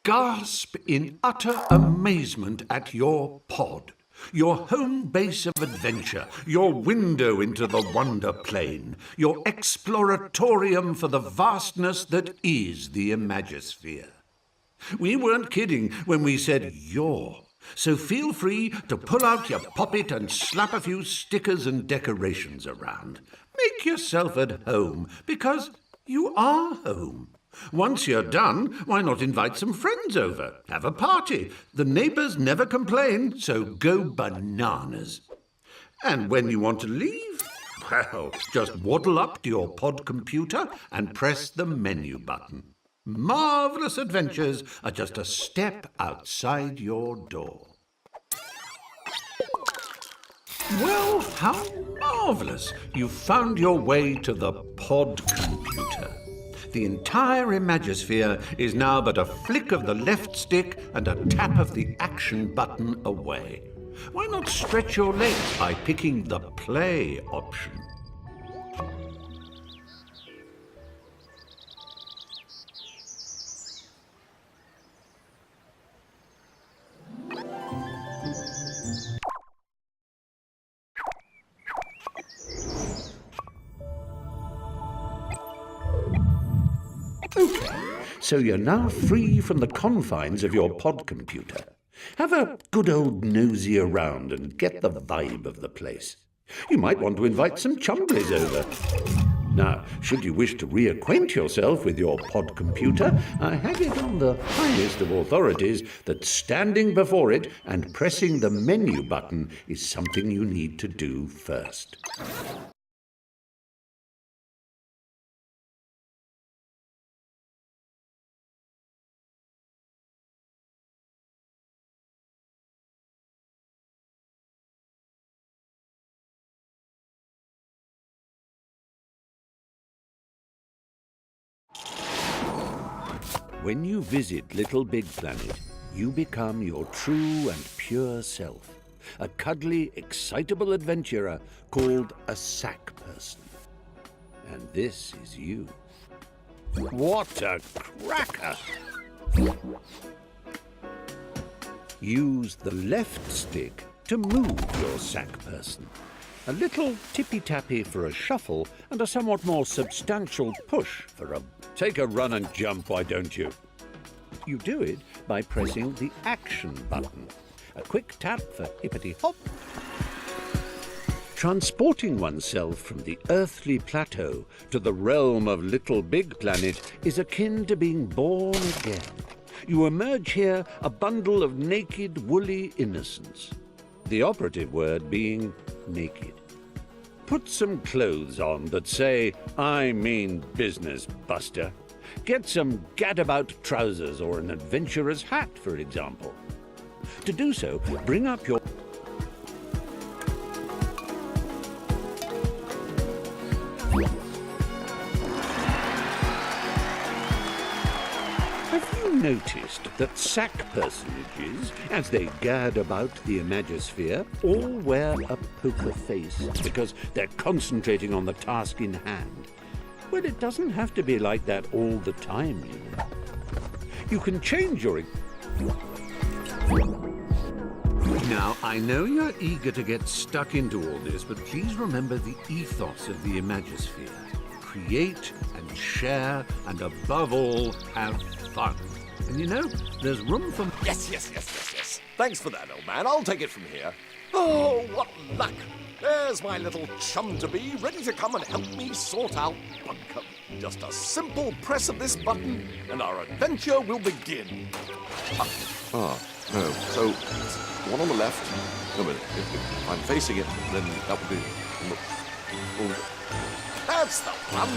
gasp in utter amazement at your pod, your home base of adventure, your window into the wonder plane, your exploratorium for the vastness that is the Imagisphere. We weren't kidding when we said your. So feel free to pull out your poppet and slap a few stickers and decorations around. Make yourself at home, because you are home. Once you're done, why not invite some friends over? Have a party. The neighbours never complain, so go bananas. And when you want to leave, well, just waddle up to your pod computer and press the menu button. Marvellous adventures are just a step outside your door. Well, how marvellous! You've found your way to the pod computer. The entire Imagisphere is now but a flick of the left stick and a tap of the action button away. Why not stretch your legs by picking the play option? Okay, so you're now free from the confines of your pod computer. Have a good old nosy around and get the vibe of the place. You might want to invite some chumblies over. Now, should you wish to reacquaint yourself with your pod computer, I have it on the highest of authorities that standing before it and pressing the menu button is something you need to do first. When you visit LittleBigPlanet, you become your true and pure self, a cuddly, excitable adventurer called a sack person. And this is you. What a cracker! Use the left stick to move your sack person. A little tippy-tappy for a shuffle and a somewhat more substantial push for a... Take a run and jump, why don't you? You do it by pressing the action button. A quick tap for hippity-hop. Transporting oneself from the earthly plateau to the realm of LittleBigPlanet is akin to being born again. You emerge here a bundle of naked, woolly innocence. The operative word being naked. Put some clothes on that say, "I mean business, Buster." Get some gadabout trousers or an adventurer's hat, for example. To do so, bring up your... Have you noticed that sack personages, as they gad about the Imagisphere, all wear a poker face because they're concentrating on the task in hand? Well, it doesn't have to be like that all the time, you know. You can change your... Now, I know you're eager to get stuck into all this, but please remember the ethos of the Imagisphere. Create and share, and above all, have fun. And you know, there's room for... Yes. Thanks for that, old man. I'll take it from here. Oh, what luck! There's my little chum-to-be, ready to come and help me sort out Bunkum. Just a simple press of this button, and our adventure will begin. No. So, one on the left. No, but if I'm facing it, then that would be... That's the one.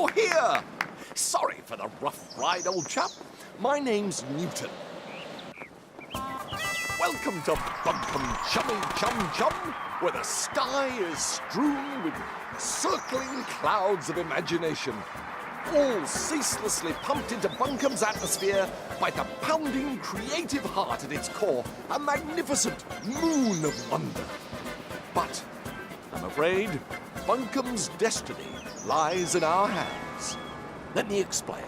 you're here! Sorry for the rough ride, old chap. My name's Newton. Welcome to Bunkum Chummy Chum Chum, where the sky is strewn with circling clouds of imagination, all ceaselessly pumped into Bunkum's atmosphere by the pounding creative heart at its core, a magnificent moon of wonder. But I'm afraid Bunkum's destiny lies in our hands. Let me explain.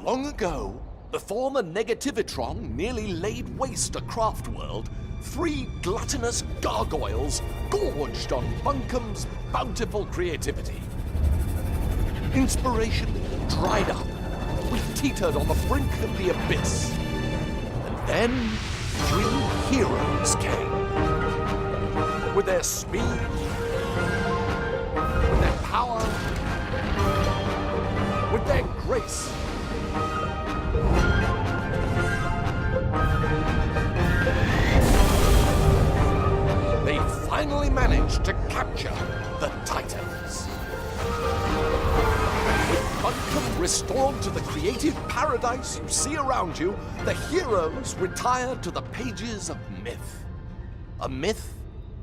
Long ago, before the Negativitron nearly laid waste a craft world, 3 gluttonous gargoyles gorged on Bunkum's bountiful creativity. Inspiration dried up. We teetered on the brink of the abyss. And then 3 heroes came. With their speed, with their power, with their grace. They finally managed to capture the Titans. With Bunkum restored to the creative paradise you see around you, the heroes retired to the pages of myth. A myth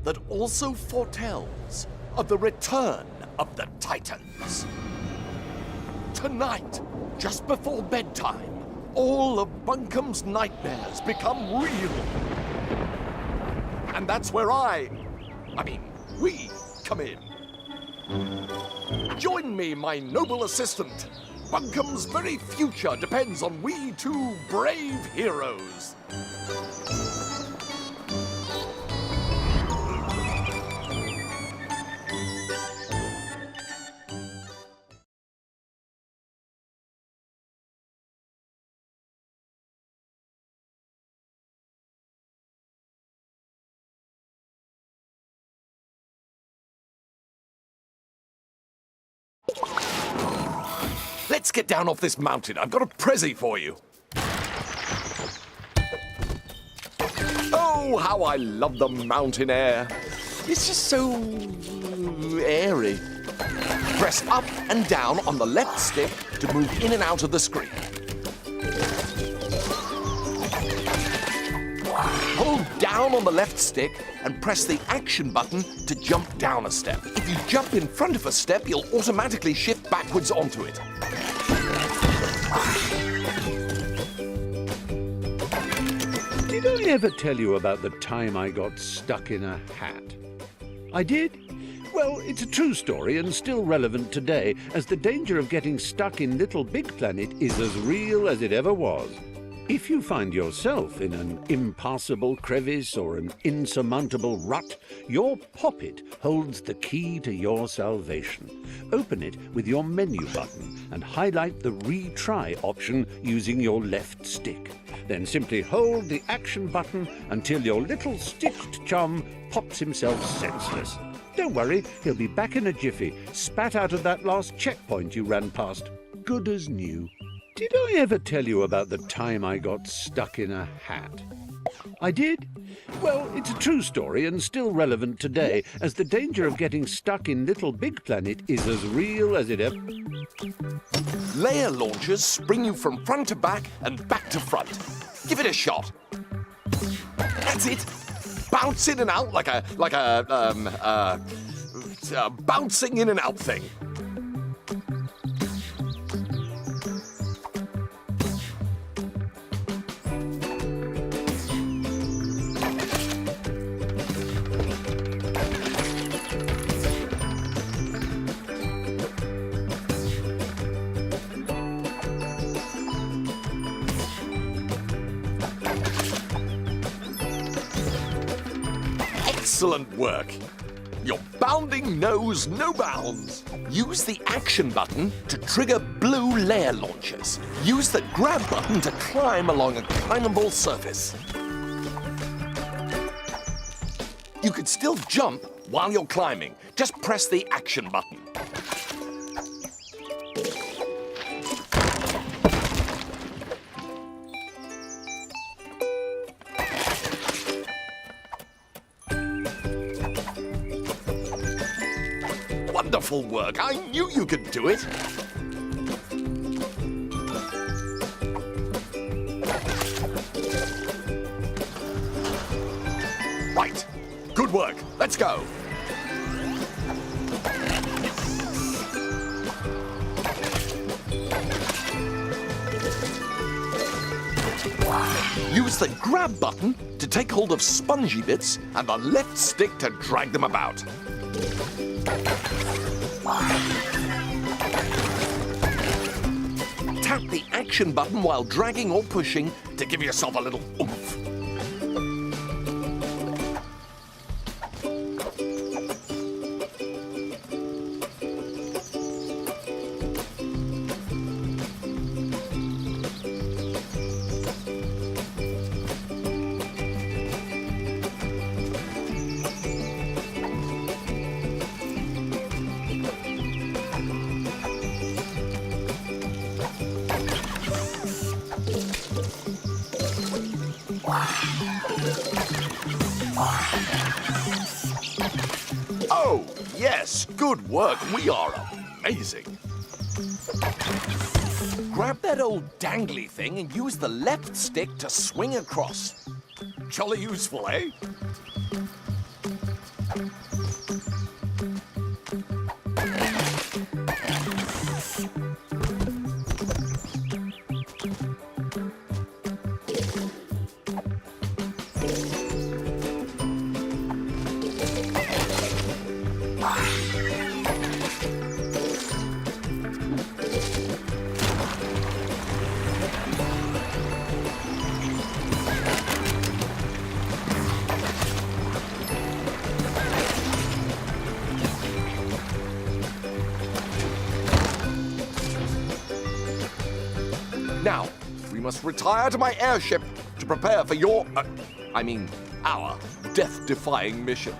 that also foretells of the return of the Titans. Tonight, just before bedtime, all of Bunkum's nightmares become real. And that's where we come in. Join me, my noble assistant. Bunkum's very future depends on we 2 brave heroes. Let's get down off this mountain. I've got a prezi for you. Oh, how I love the mountain air. It's just so airy. Press up and down on the left stick to move in and out of the screen. Hold down on the left stick and press the action button to jump down a step. If you jump in front of a step, you'll automatically shift backwards onto it. Did I ever tell you about the time I got stuck in a hat? I did? Well, it's a true story and still relevant today, as the danger of getting stuck in LittleBigPlanet is as real as it ever was. If you find yourself in an impassable crevice or an insurmountable rut, your poppet holds the key to your salvation. Open it with your menu button and highlight the retry option using your left stick. Then simply hold the action button until your little stitched chum pops himself senseless. Don't worry, he'll be back in a jiffy, spat out of that last checkpoint you ran past, good as new. Did I ever tell you about the time I got stuck in a hat? I did? Well, it's a true story and still relevant today, as the danger of getting stuck in LittleBigPlanet is as real as it ever... Layer launchers spring you from front to back and back to front. Give it a shot. That's it. Bounce in and out like a bouncing in and out thing. Excellent work. Your bounding knows no bounds. Use the action button to trigger blue layer launchers. Use the grab button to climb along a climbable surface. You can still jump while you're climbing. Just press the action button. wonderful work. I knew you could do it. Right. Good work. Let's go. Use the grab button to take hold of spongy bits and the left stick to drag them about. Tap the action button while dragging or pushing to give yourself a little oomph. Oh, yes, good work. We are amazing. Grab that old dangly thing and use the left stick to swing across. Jolly useful, eh? Now, we must retire to my airship to prepare for our death-defying mission.